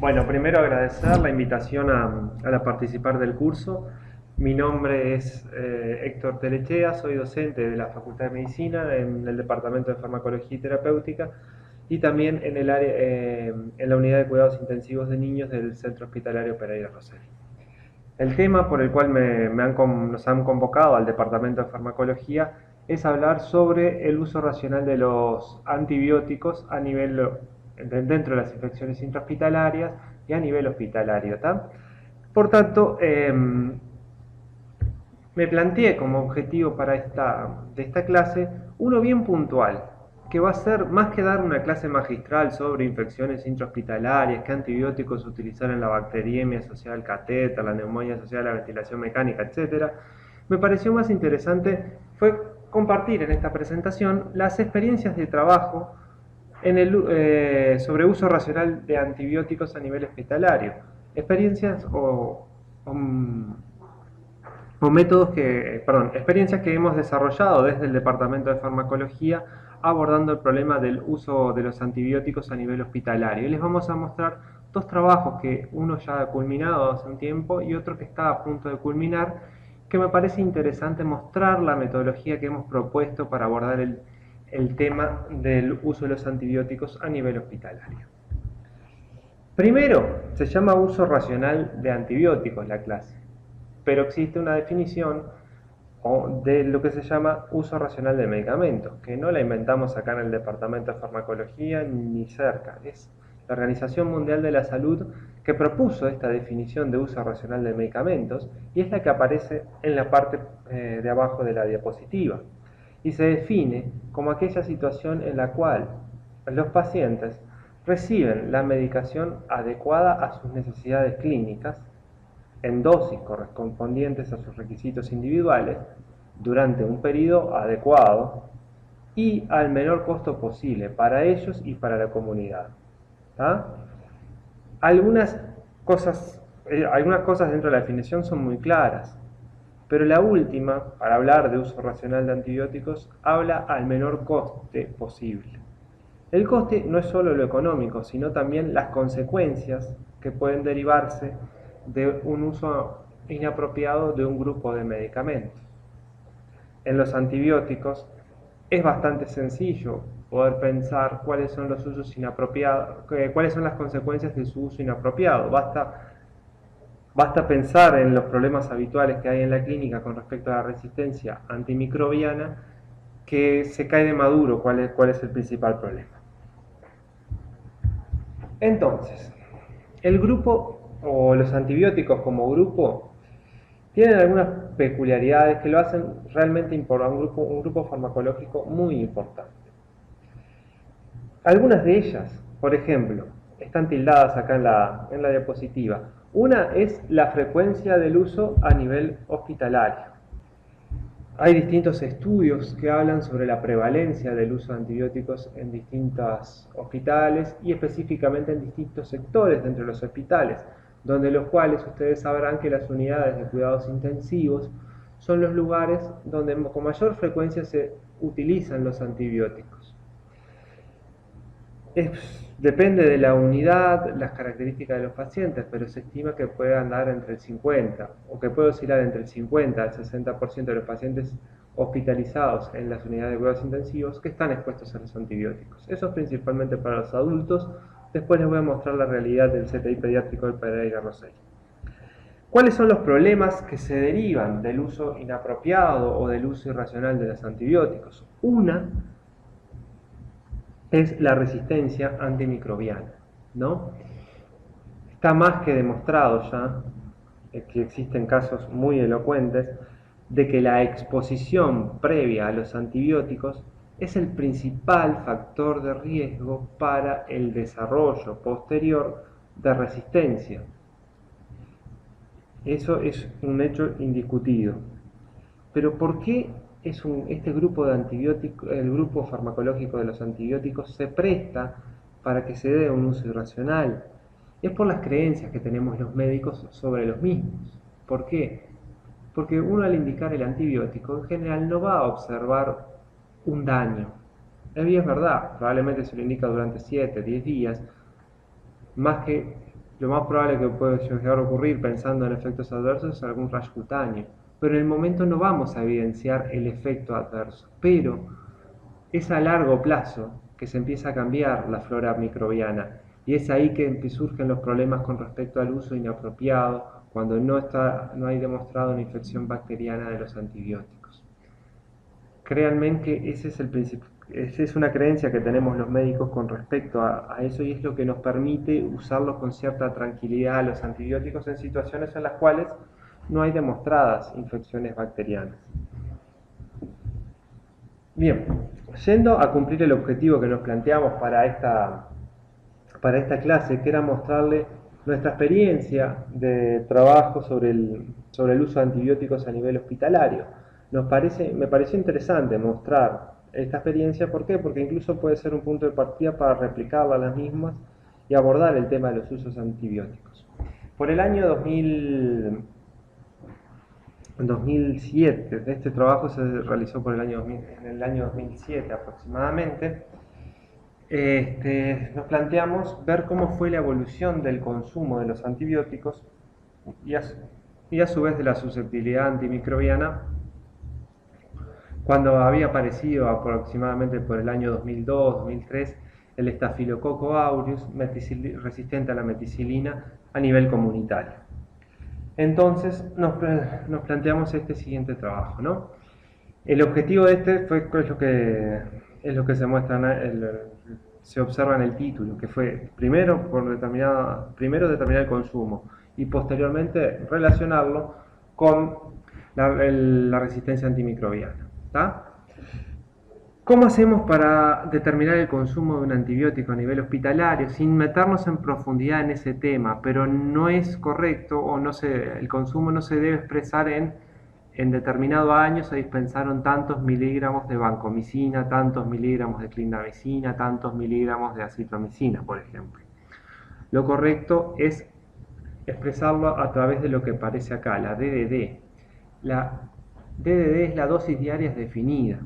Bueno, primero agradecer la invitación a participar del curso. Mi nombre es Héctor Telechea, soy docente de la Facultad de Medicina en el Departamento de Farmacología y Terapéutica y también en el área, en la Unidad de Cuidados Intensivos de Niños del Centro Hospitalario Pereira Rosell. El tema por el cual nos han convocado al Departamento de Farmacología es hablar sobre el uso racional de los antibióticos dentro de las infecciones intrahospitalarias y a nivel hospitalario. ¿tá? Por tanto, me planteé como objetivo de esta clase uno bien puntual, que va a ser más que dar una clase magistral sobre infecciones intrahospitalarias, qué antibióticos utilizar en la bacteriemia asociada al catéter, la neumonía asociada a la ventilación mecánica, etc. Me pareció más interesante fue compartir en esta presentación las experiencias de trabajo sobre uso racional de antibióticos a nivel hospitalario. Experiencias experiencias que hemos desarrollado desde el Departamento de Farmacología abordando el problema del uso de los antibióticos a nivel hospitalario. Y les vamos a mostrar dos trabajos, que uno ya ha culminado hace un tiempo y otro que está a punto de culminar, que me parece interesante mostrar la metodología que hemos propuesto para abordar el tema del uso de los antibióticos a nivel hospitalario. Primero, se llama uso racional de antibióticos la clase, pero existe una definición de lo que se llama uso racional de medicamentos, que no la inventamos acá en el Departamento de Farmacología ni cerca. Es la Organización Mundial de la Salud que propuso esta definición de uso racional de medicamentos y es la que aparece en la parte de abajo de la diapositiva. Y se define como aquella situación en la cual los pacientes reciben la medicación adecuada a sus necesidades clínicas en dosis correspondientes a sus requisitos individuales durante un periodo adecuado y al menor costo posible para ellos y para la comunidad. ¿tá? Algunas cosas dentro de la definición son muy claras, pero la última, para hablar de uso racional de antibióticos, habla al menor coste posible. El coste no es solo lo económico, sino también las consecuencias que pueden derivarse de un uso inapropiado de un grupo de medicamentos. En los antibióticos es bastante sencillo poder pensar cuáles son los usos inapropiados, cuáles son las consecuencias de su uso inapropiado. Basta pensar en los problemas habituales que hay en la clínica con respecto a la resistencia antimicrobiana, que se cae de maduro cuál es el principal problema. Entonces, el grupo o los antibióticos como grupo tienen algunas peculiaridades que lo hacen realmente un grupo farmacológico muy importante. Algunas de ellas, por ejemplo, están tildadas acá en la diapositiva. Una es la frecuencia del uso a nivel hospitalario. Hay distintos estudios que hablan sobre la prevalencia del uso de antibióticos en distintos hospitales y específicamente en distintos sectores dentro de los hospitales, donde los cuales ustedes sabrán que las unidades de cuidados intensivos son los lugares donde con mayor frecuencia se utilizan los antibióticos. Depende de la unidad, las características de los pacientes, pero se estima que puede andar entre el 50 o que puede oscilar entre el 50 al 60% de los pacientes hospitalizados en las unidades de cuidados intensivos que están expuestos a los antibióticos. Eso es principalmente para los adultos. Después les voy a mostrar la realidad del CTI pediátrico del Pereira Rosell. ¿Cuáles son los problemas que se derivan del uso inapropiado o del uso irracional de los antibióticos? Una es la resistencia antimicrobiana, ¿no? Está más que demostrado ya que existen casos muy elocuentes de que la exposición previa a los antibióticos es el principal factor de riesgo para el desarrollo posterior de resistencia. Eso es un hecho indiscutido. Pero ¿por qué este grupo de antibióticos, el grupo farmacológico de los antibióticos, se presta para que se dé un uso irracional? Es por las creencias que tenemos los médicos sobre los mismos. ¿Por qué? Porque uno, al indicar el antibiótico, en general no va a observar un daño. Es verdad, probablemente se lo indica durante 7, 10 días, más que lo más probable que pueda llegar a ocurrir pensando en efectos adversos es algún rash cutáneo. Pero en el momento no vamos a evidenciar el efecto adverso. Pero es a largo plazo que se empieza a cambiar la flora microbiana. Y es ahí que surgen los problemas con respecto al uso inapropiado, cuando no hay demostrado una infección bacteriana de los antibióticos. Créanme que esa es una creencia que tenemos los médicos con respecto a eso, y es lo que nos permite usarlos con cierta tranquilidad los antibióticos en situaciones en las cuales no hay demostradas infecciones bacterianas. Bien, yendo a cumplir el objetivo que nos planteamos para esta clase, que era mostrarle nuestra experiencia de trabajo sobre el uso de antibióticos a nivel hospitalario. Me pareció interesante mostrar esta experiencia. ¿Por qué? Porque incluso puede ser un punto de partida para replicarla a las mismas y abordar el tema de los usos antibióticos. Por el año 2007, este trabajo se realizó en el año 2007 aproximadamente. Nos planteamos ver cómo fue la evolución del consumo de los antibióticos y a su vez de la susceptibilidad antimicrobiana cuando había aparecido aproximadamente por el año 2002-2003 el Staphylococcus aureus resistente a la meticilina a nivel comunitario. Entonces nos planteamos este siguiente trabajo, ¿no? El objetivo de este es lo que se muestra, se observa en el título, que fue primero determinar el consumo y posteriormente relacionarlo con la resistencia antimicrobiana. ¿Tá? ¿Cómo hacemos para determinar el consumo de un antibiótico a nivel hospitalario sin meternos en profundidad en ese tema? Pero no es correcto, el consumo no se debe expresar en determinado año se dispensaron tantos miligramos de vancomicina, tantos miligramos de clindamicina, tantos miligramos de acitromicina, por ejemplo. Lo correcto es expresarlo a través de lo que aparece acá, la DDD. La DDD es la dosis diaria definida,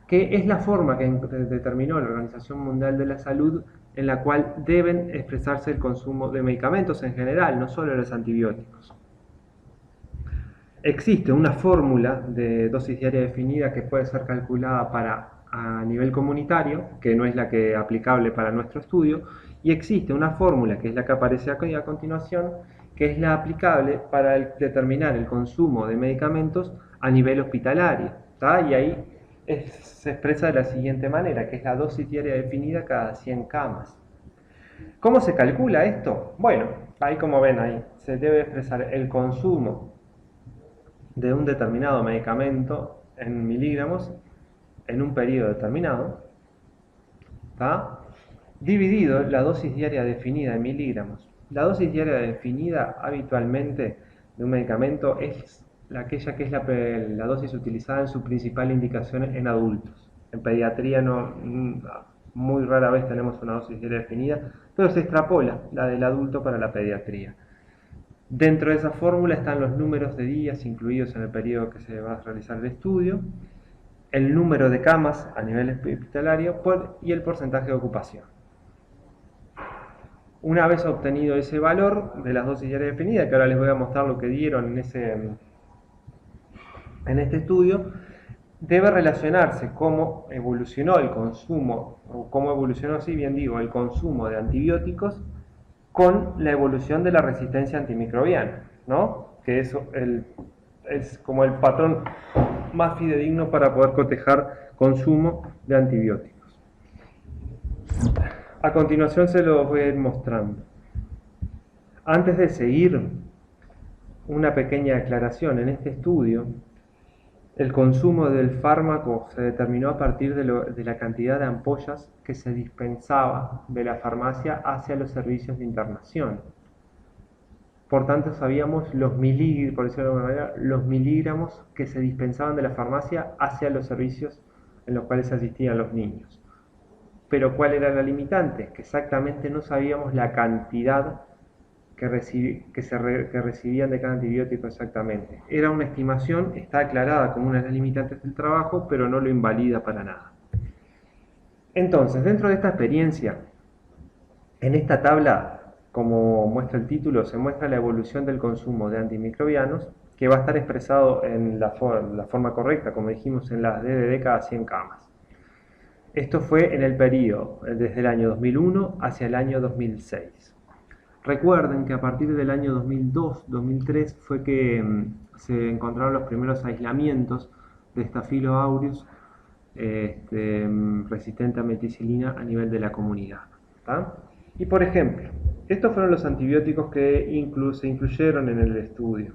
que es la forma que determinó la Organización Mundial de la Salud en la cual deben expresarse el consumo de medicamentos en general, no solo los antibióticos. Existe una fórmula de dosis diaria definida que puede ser calculada a nivel comunitario, que no es la que aplicable para nuestro estudio, y existe una fórmula, que es la que aparece aquí a continuación, que es la aplicable para determinar el consumo de medicamentos a nivel hospitalario, ¿tá? Y ahí se expresa de la siguiente manera, que es la dosis diaria definida cada 100 camas. ¿Cómo se calcula esto? Bueno, ahí como ven ahí, se debe expresar el consumo de un determinado medicamento en miligramos en un periodo determinado, ¿tá? Dividido la dosis diaria definida en miligramos. La dosis diaria definida habitualmente de un medicamento es aquella que es la dosis utilizada en su principal indicación en adultos. En pediatría muy rara vez tenemos una dosis diaria definida, pero se extrapola la del adulto para la pediatría. Dentro de esa fórmula están los números de días incluidos en el periodo que se va a realizar el estudio, el número de camas a nivel hospitalario y el porcentaje de ocupación. Una vez obtenido ese valor de las dosis diarias definidas, que ahora les voy a mostrar lo que dieron en este estudio, debe relacionarse cómo evolucionó el consumo, o cómo evolucionó, si bien digo, el consumo de antibióticos con la evolución de la resistencia antimicrobiana, ¿no? Que eso es como el patrón más fidedigno para poder cotejar consumo de antibióticos. A continuación se lo voy a ir mostrando. Antes de seguir, una pequeña aclaración. En este estudio, el consumo del fármaco se determinó a partir de la cantidad de ampollas que se dispensaba de la farmacia hacia los servicios de internación. Por tanto, sabíamos los miligramos, por decirlo de alguna manera, los miligramos que se dispensaban de la farmacia hacia los servicios en los cuales asistían los niños. Pero ¿cuál era la limitante? Que exactamente no sabíamos la cantidad que recibían de cada antibiótico exactamente. Era una estimación, está aclarada como una de las limitantes del trabajo, pero no lo invalida para nada. Entonces, dentro de esta experiencia, en esta tabla como muestra el título, se muestra la evolución del consumo de antimicrobianos, que va a estar expresado en la forma correcta, como dijimos, en las DDD cada 100 camas. Esto fue en el periodo desde el año 2001 hacia el año 2006. Recuerden que a partir del año 2002-2003 fue que se encontraron los primeros aislamientos de Staphylo aureus resistente a meticilina a nivel de la comunidad. ¿Tá? Y por ejemplo, estos fueron los antibióticos que se incluyeron en el estudio.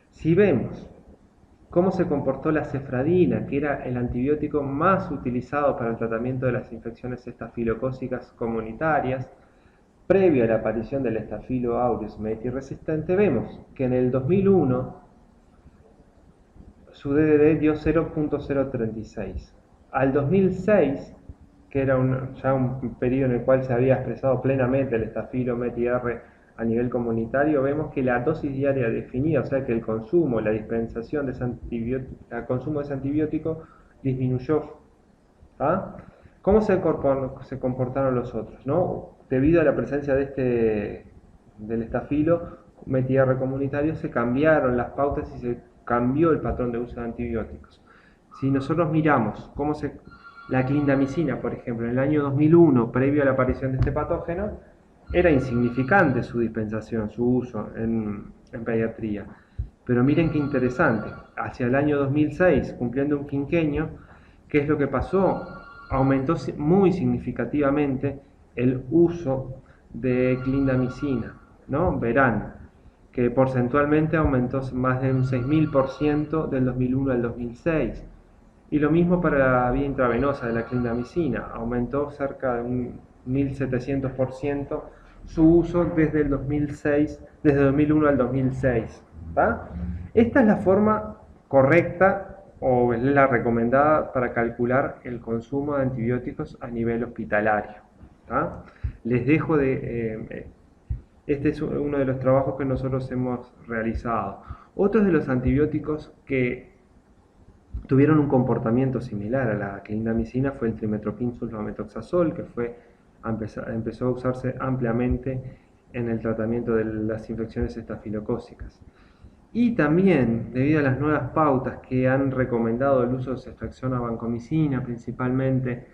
Si vemos cómo se comportó la cefradina, que era el antibiótico más utilizado para el tratamiento de las infecciones estafilocócicas comunitarias, previo a la aparición del Staphylo aureus metiresistente, vemos que en el 2001 su DDD dio 0.036. Al 2006, que era ya un periodo en el cual se había expresado plenamente el Staphylo METI-R a nivel comunitario, vemos que la dosis diaria definida, o sea que el consumo, la dispensación de ese consumo de ese antibiótico disminuyó. ¿Ah? ¿Cómo se comportaron los otros? ¿No? Debido a la presencia del estafilo METI-R comunitario, se cambiaron las pautas y se cambió el patrón de uso de antibióticos. Si nosotros miramos la clindamicina, por ejemplo, en el año 2001, previo a la aparición de este patógeno, era insignificante su dispensación, su uso en pediatría. Pero miren qué interesante, hacia el año 2006, cumpliendo un quinquenio, ¿qué es lo que pasó? Aumentó muy significativamente el uso de clindamicina, ¿no? Verán que porcentualmente aumentó más de un 6000% del 2001 al 2006. Y lo mismo para la vía intravenosa de la clindamicina, aumentó cerca de un 1700% su uso desde el 2006, desde 2001 al 2006. ¿Va? Esta es la forma correcta o es la recomendada para calcular el consumo de antibióticos a nivel hospitalario. ¿Va? Les dejo este es uno de los trabajos que nosotros hemos realizado. Otros de los antibióticos que tuvieron un comportamiento similar a la clindamicina fue el trimestoprim sulfametoxazol, que empezó a usarse ampliamente en el tratamiento de las infecciones estafilocócicas. Y también, debido a las nuevas pautas que han recomendado el uso de ceftriaxona vancomicina, principalmente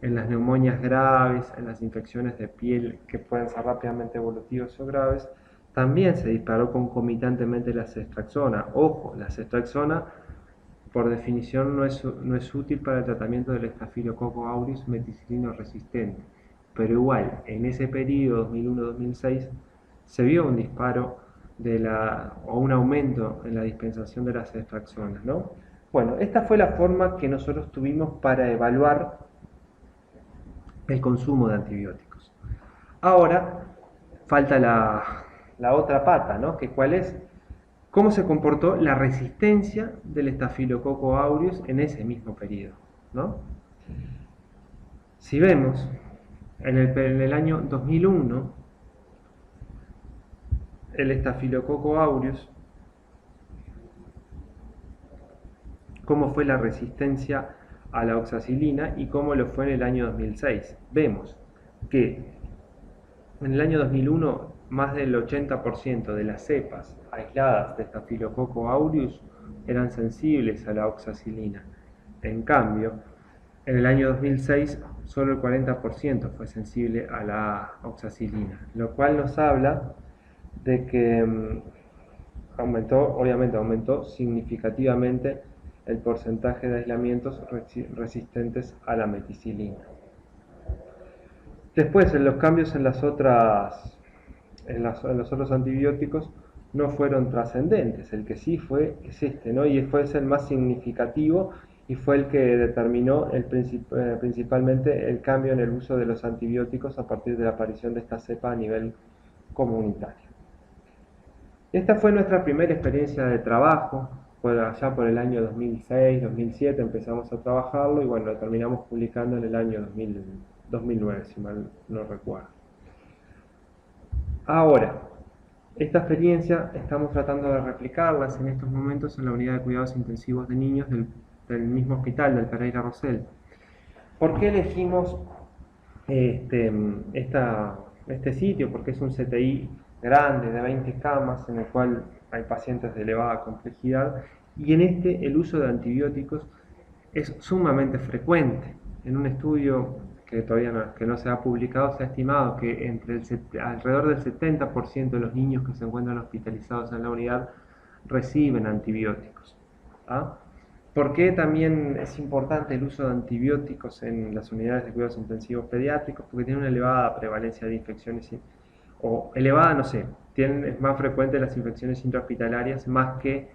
en las neumonias graves, en las infecciones de piel que pueden ser rápidamente evolutivas o graves, también se disparó concomitantemente la ceftriaxona. Ojo, la ceftriaxona por definición no es útil para el tratamiento del Staphylococcus aureus meticilino resistente, pero igual, en ese periodo 2001-2006 se vio un disparo o un aumento en la dispensación de las ceftriaxonas, ¿no? Bueno, esta fue la forma que nosotros tuvimos para evaluar el consumo de antibióticos. Ahora falta la otra pata, ¿no? Que ¿cuál es? ¿Cómo se comportó la resistencia del Staphylococcus aureus en ese mismo periodo, ¿no? Si vemos, en el año 2001, el Staphylococcus aureus, cómo fue la resistencia a la oxacilina y cómo lo fue en el año 2006. Vemos que en el año 2001 más del 80% de las cepas aisladas de Staphylococcus aureus eran sensibles a la oxacilina. En cambio, en el año 2006 solo el 40% fue sensible a la oxacilina, lo cual nos habla de que obviamente aumentó significativamente el porcentaje de aislamientos resistentes a la meticilina. Después, en los cambios en los otros antibióticos no fueron trascendentes. El que sí fue es ¿no? Y fue el más significativo y fue el que determinó principalmente el cambio en el uso de los antibióticos a partir de la aparición de esta cepa a nivel comunitario. Esta fue nuestra primera experiencia de trabajo. Allá por el año 2006-2007 empezamos a trabajarlo y bueno, lo terminamos publicando en el año 2009, si mal no recuerdo. Ahora, esta experiencia estamos tratando de replicarlas en estos momentos en la unidad de cuidados intensivos de niños del mismo hospital, del Pereira Rosell. ¿Por qué elegimos esta este sitio porque es un CTI grande de 20 camas en el cual hay pacientes de elevada complejidad, y en este el uso de antibióticos es sumamente frecuente. En un estudio que todavía no se ha publicado, se ha estimado que alrededor del 70% de los niños que se encuentran hospitalizados en la unidad reciben antibióticos. ¿Ah? ¿Por qué también es importante el uso de antibióticos en las unidades de cuidados intensivos pediátricos? Porque tiene una elevada prevalencia de infecciones, o elevada, no sé, es más frecuente las infecciones intrahospitalarias más que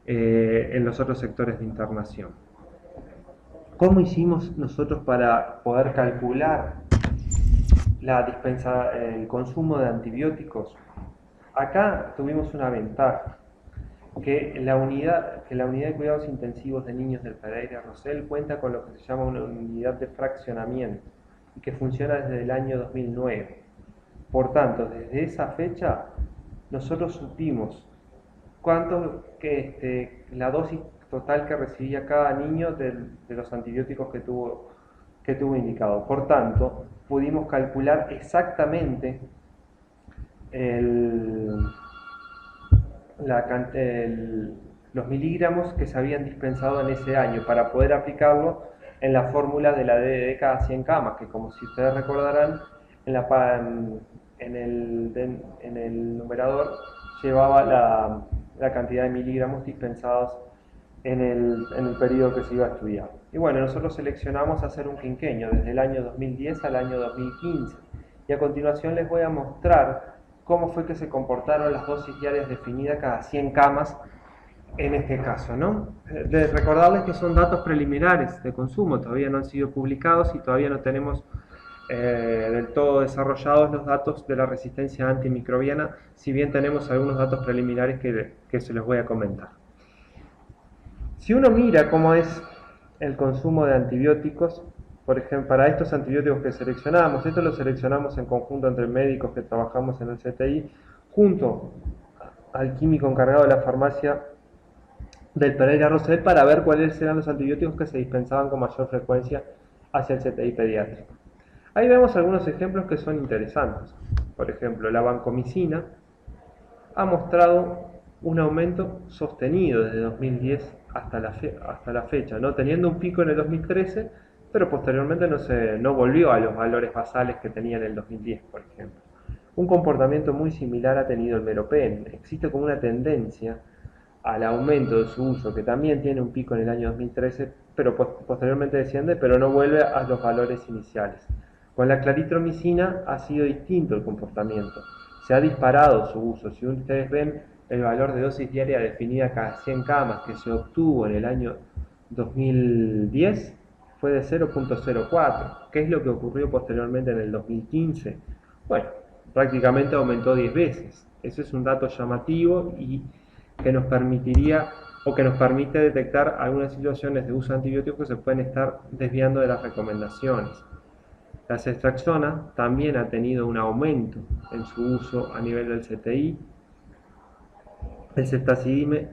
en los otros sectores de internación. ¿Cómo hicimos nosotros para poder calcular el consumo de antibióticos? Acá tuvimos una ventaja, que la unidad de cuidados intensivos de niños del Pereira Rosell cuenta con lo que se llama una unidad de fraccionamiento y que funciona desde el año 2009. Por tanto, desde esa fecha nosotros supimos la dosis total que recibía cada niño de los antibióticos que tuvo indicado. Por tanto, pudimos calcular exactamente los miligramos que se habían dispensado en ese año para poder aplicarlo en la fórmula de la DDD cada 100 camas, que como si ustedes recordarán, en el numerador llevaba la cantidad de miligramos dispensados en el periodo que se iba a estudiar. Y bueno, nosotros seleccionamos hacer un quinquenio desde el año 2010 al año 2015. Y a continuación les voy a mostrar cómo fue que se comportaron las dosis diarias definidas cada 100 camas en este caso, ¿no? De recordarles que son datos preliminares de consumo, todavía no han sido publicados y todavía no tenemos del todo desarrollados los datos de la resistencia antimicrobiana, si bien tenemos algunos datos preliminares que se los voy a comentar. Si uno mira cómo es el consumo de antibióticos, por ejemplo, para estos antibióticos que seleccionamos, esto lo seleccionamos en conjunto entre médicos que trabajamos en el CTI, junto al químico encargado de la farmacia del Pereira Rosell, para ver cuáles eran los antibióticos que se dispensaban con mayor frecuencia hacia el CTI pediátrico. Ahí vemos algunos ejemplos que son interesantes. Por ejemplo, la vancomicina ha mostrado un aumento sostenido desde 2010 hasta la fecha, ¿no? Teniendo un pico en el 2013, pero posteriormente no volvió a los valores basales que tenía en el 2010, por ejemplo. Un comportamiento muy similar ha tenido el meropen. Existe como una tendencia al aumento de su uso, que también tiene un pico en el año 2013, pero posteriormente desciende, pero no vuelve a los valores iniciales. Con la claritromicina ha sido distinto el comportamiento. Se ha disparado su uso. Si ustedes ven el valor de dosis diaria definida cada 100 camas que se obtuvo en el año 2010, fue de 0.04. ¿Qué es lo que ocurrió posteriormente en el 2015? Bueno, prácticamente aumentó 10 veces. Eso es un dato llamativo y que nos permitiría o que nos permite detectar algunas situaciones de uso de antibióticos que se pueden estar desviando de las recomendaciones. La ceftriaxona también ha tenido un aumento en su uso a nivel del CTI. El ceftazidime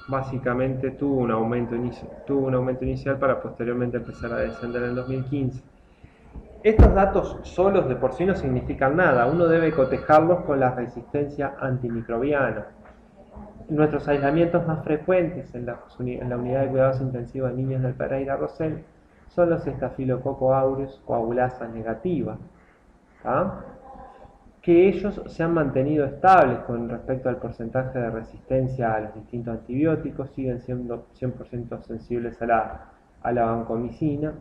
básicamente tuvo un aumento inicial para posteriormente empezar a descender en el 2015. Estos datos solos de por sí no significan nada, uno debe cotejarlos con la resistencia antimicrobiana. Nuestros aislamientos más frecuentes en la unidad de cuidados intensivos de niños del Pereira Rosell son los Staphylococcus aureus coagulasa negativa, que ellos se han mantenido estables con respecto al porcentaje de resistencia a los distintos antibióticos, siguen siendo 100% sensibles a la vancomicina.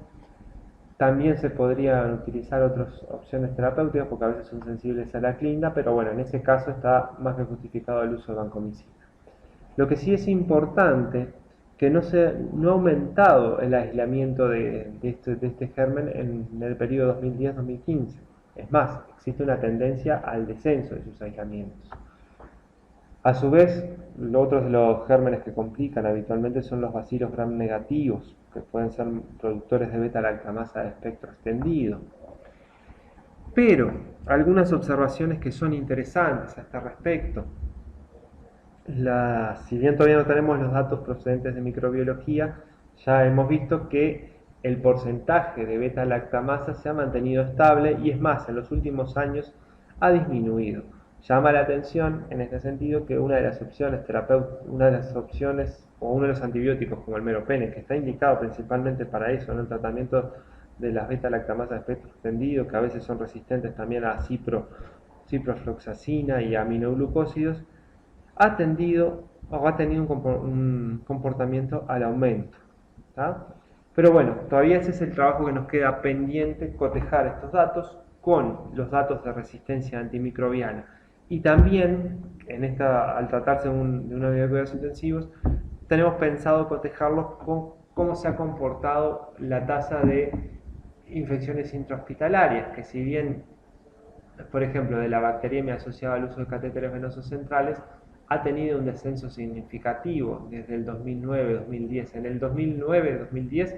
También se podrían utilizar otras opciones terapéuticas porque a veces son sensibles a la clinda, pero bueno, en ese caso está más que justificado el uso de vancomicina. Lo que sí es importante que no ha aumentado el aislamiento de este germen en el periodo 2010-2015. Es más, existe una tendencia al descenso de sus aislamientos. A su vez, otros de los gérmenes que complican habitualmente son los bacilos gram negativos, que pueden ser productores de beta-lactamasa de espectro extendido. Pero algunas observaciones que son interesantes a este respecto. Si bien todavía no tenemos los datos procedentes de microbiología, ya hemos visto que el porcentaje de beta-lactamasa se ha mantenido estable y es más, en los últimos años ha disminuido. Llama la atención en este sentido que una de las opciones terapéuticas, una de las opciones o uno de los antibióticos como el meropenem, que está indicado principalmente para eso, en el tratamiento de las beta-lactamasas de espectro extendido, que a veces son resistentes también a ciprofloxacina y aminoglucósidos, ha tendido o ha tenido un comportamiento al aumento. ¿Tá? Pero bueno, todavía ese es el trabajo que nos queda pendiente, cotejar estos datos con los datos de resistencia antimicrobiana. Y también, al tratarse de una unidad de cuidados intensivos, tenemos pensado cotejarlos con cómo se ha comportado la tasa de infecciones intrahospitalarias, que si bien, por ejemplo, de la bacteriemia asociada al uso de catéteres venosos centrales, ha tenido un descenso significativo desde el 2009-2010. En el 2009-2010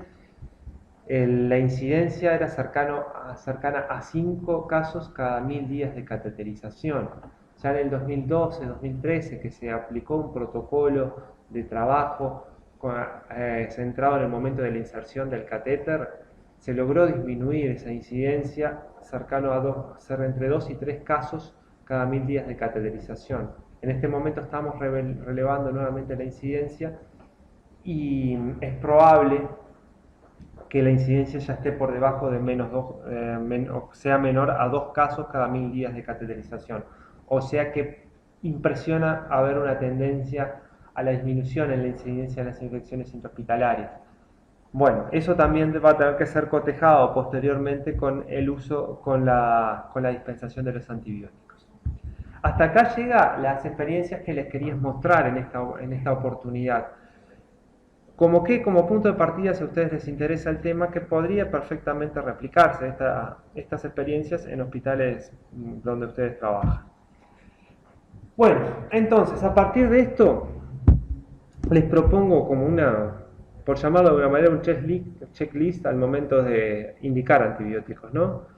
la incidencia era cercana a 5 casos cada 1000 días de cateterización. Ya en el 2012-2013, que se aplicó un protocolo de trabajo centrado en el momento de la inserción del catéter, se logró disminuir esa incidencia cercano a ser entre 2 y 3 casos cada 1000 días de cateterización. En este momento estamos relevando nuevamente la incidencia y es probable que la incidencia ya esté por debajo de sea menor a 2 casos cada 1000 días de cateterización. O sea que impresiona haber una tendencia a la disminución en la incidencia de las infecciones intrahospitalarias. Bueno, eso también va a tener que ser cotejado posteriormente con el uso, con la dispensación de los antibióticos. Hasta acá llegan las experiencias que les quería mostrar en esta oportunidad. Como punto de partida, si a ustedes les interesa el tema, que podría perfectamente replicarse estas experiencias en hospitales donde ustedes trabajan. Bueno, entonces, a partir de esto, les propongo como por llamarlo de alguna manera, un checklist al momento de indicar antibióticos, ¿no?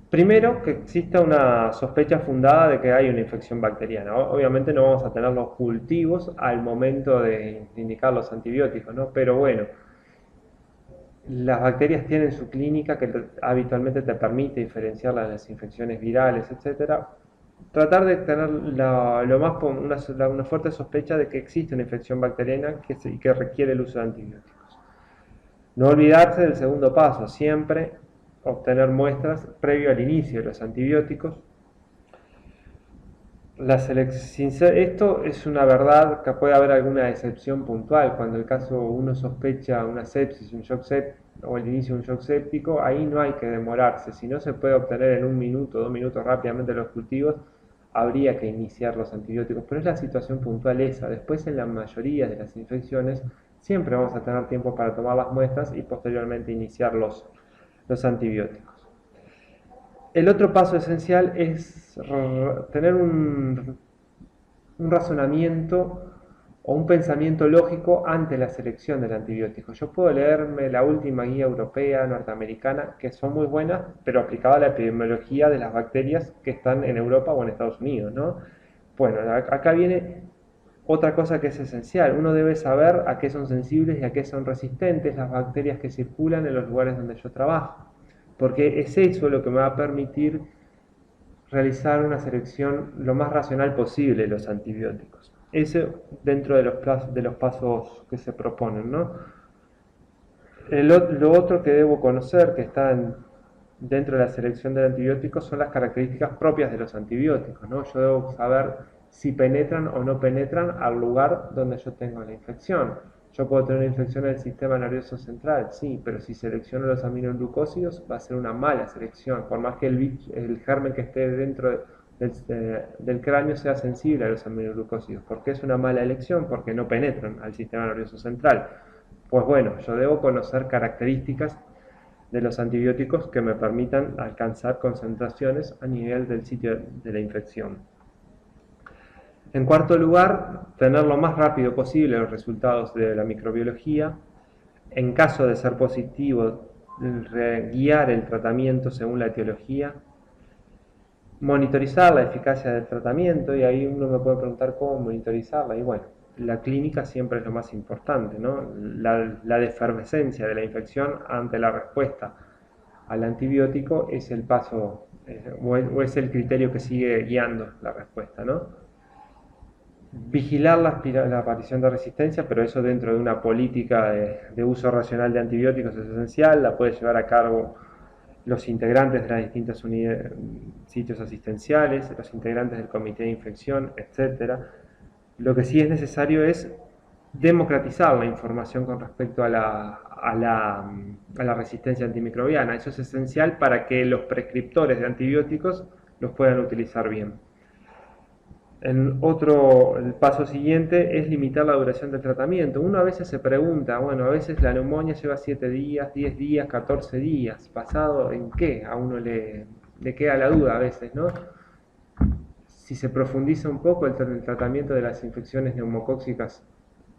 Primero, que exista una sospecha fundada de que hay una infección bacteriana. Obviamente no vamos a tener los cultivos al momento de indicar los antibióticos, ¿no? Pero bueno, las bacterias tienen su clínica que habitualmente te permite diferenciarlas de las infecciones virales, etc. Tratar de tener una fuerte sospecha de que existe una infección bacteriana y que requiere el uso de antibióticos. No olvidarse del segundo paso, siempre obtener muestras previo al inicio de los antibióticos. Esto es una verdad, que puede haber alguna excepción puntual, cuando el caso uno sospecha una sepsis, un shock o el inicio de un shock séptico, ahí no hay que demorarse, si no se puede obtener en 1 minuto, 2 minutos rápidamente los cultivos, habría que iniciar los antibióticos, pero es la situación puntual esa. Después, en la mayoría de las infecciones siempre vamos a tener tiempo para tomar las muestras y posteriormente iniciar los antibióticos. El otro paso esencial es tener un razonamiento o un pensamiento lógico ante la selección del antibiótico. Yo puedo leerme la última guía europea, norteamericana, que son muy buenas, pero aplicada a la epidemiología de las bacterias que están en Europa o en Estados Unidos, ¿no? Bueno, acá viene otra cosa que es esencial. Uno debe saber a qué son sensibles y a qué son resistentes las bacterias que circulan en los lugares donde yo trabajo, porque es eso lo que me va a permitir realizar una selección lo más racional posible de los antibióticos. Eso dentro de los pasos que se proponen, ¿no? Lo otro que debo conocer, que está dentro de la selección del antibiótico, son las características propias de los antibióticos, ¿no? Yo debo saber si penetran o no penetran al lugar donde yo tengo la infección. Yo puedo tener una infección en el sistema nervioso central, sí, pero si selecciono los aminoglucósidos va a ser una mala selección, por más que el germen que esté dentro del cráneo sea sensible a los aminoglucósidos. ¿Por qué es una mala elección? Porque no penetran al sistema nervioso central. Pues bueno, yo debo conocer características de los antibióticos que me permitan alcanzar concentraciones a nivel del sitio de la infección. En cuarto lugar, tener lo más rápido posible los resultados de la microbiología. En caso de ser positivo, guiar el tratamiento según la etiología. Monitorizar la eficacia del tratamiento, y ahí uno me puede preguntar cómo monitorizarla. Y bueno, la clínica siempre es lo más importante, ¿no? La defervescencia de la infección ante la respuesta al antibiótico es el paso o es el criterio que sigue guiando la respuesta, ¿no? Vigilar la aparición de resistencia, pero eso dentro de una política de uso racional de antibióticos es esencial, la puede llevar a cabo los integrantes de las distintas sitios asistenciales, los integrantes del comité de infección, etc. Lo que sí es necesario es democratizar la información con respecto a la resistencia antimicrobiana. Eso es esencial para que los prescriptores de antibióticos los puedan utilizar bien. El paso siguiente es limitar la duración del tratamiento. Uno a veces se pregunta, bueno, a veces la neumonía lleva 7 días, 10 días, 14 días. ¿Basado en qué? A uno le queda la duda a veces, ¿no? Si se profundiza un poco el tratamiento de las infecciones neumocóxicas,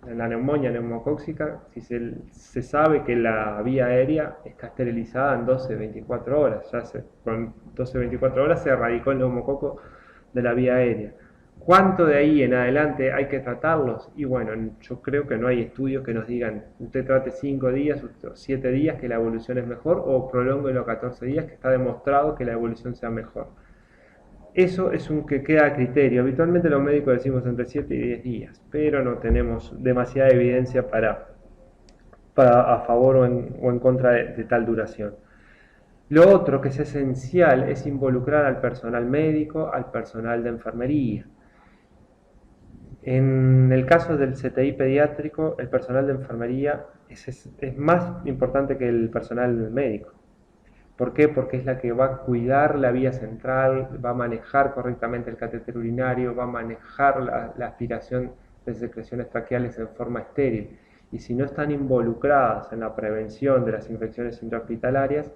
en la neumonía neumocóxica, si se sabe que la vía aérea está esterilizada en 12-24 horas. Con 12-24 horas se erradicó el neumococo de la vía aérea. ¿Cuánto de ahí en adelante hay que tratarlos? Y bueno, yo creo que no hay estudios que nos digan, usted trate 5 días o 7 días que la evolución es mejor, o prolongue los 14 días que está demostrado que la evolución sea mejor. Eso es un que queda a criterio. Habitualmente los médicos decimos entre 7 y 10 días, pero no tenemos demasiada evidencia para a favor o en contra de tal duración. Lo otro que es esencial es involucrar al personal médico, al personal de enfermería. En el caso del CTI pediátrico, el personal de enfermería es más importante que el personal médico. ¿Por qué? Porque es la que va a cuidar la vía central, va a manejar correctamente el catéter urinario, va a manejar la aspiración de secreciones traqueales en forma estéril. Y si no están involucradas en la prevención de las infecciones intrahospitalarias,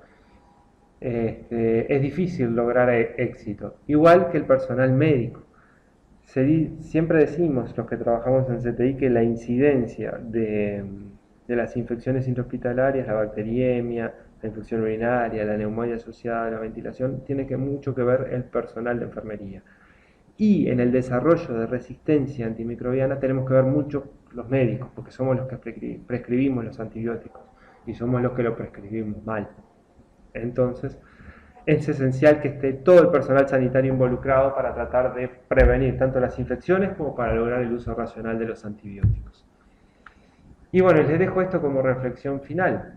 es difícil lograr éxito. Igual que el personal médico. Siempre decimos los que trabajamos en CTI que la incidencia de las infecciones intrahospitalarias, la bacteriemia, la infección urinaria, la neumonía asociada a la ventilación, tiene mucho que ver el personal de enfermería. Y en el desarrollo de resistencia antimicrobiana tenemos que ver mucho los médicos, porque somos los que prescribimos los antibióticos y somos los que lo prescribimos mal. Entonces, es esencial que esté todo el personal sanitario involucrado para tratar de prevenir tanto las infecciones como para lograr el uso racional de los antibióticos. Y bueno, les dejo esto como reflexión final,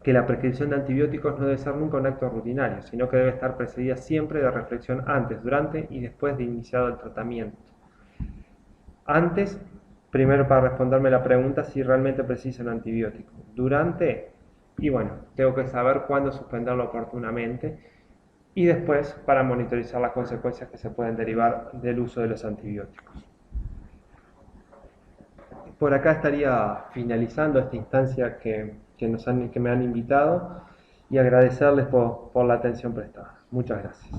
que la prescripción de antibióticos no debe ser nunca un acto rutinario, sino que debe estar precedida siempre de reflexión antes, durante y después de iniciado el tratamiento. Antes, primero para responderme la pregunta si realmente preciso un antibiótico. Durante, y bueno, tengo que saber cuándo suspenderlo oportunamente. Y después para monitorizar las consecuencias que se pueden derivar del uso de los antibióticos. Por acá estaría finalizando esta instancia que me han invitado y agradecerles por la atención prestada. Muchas gracias.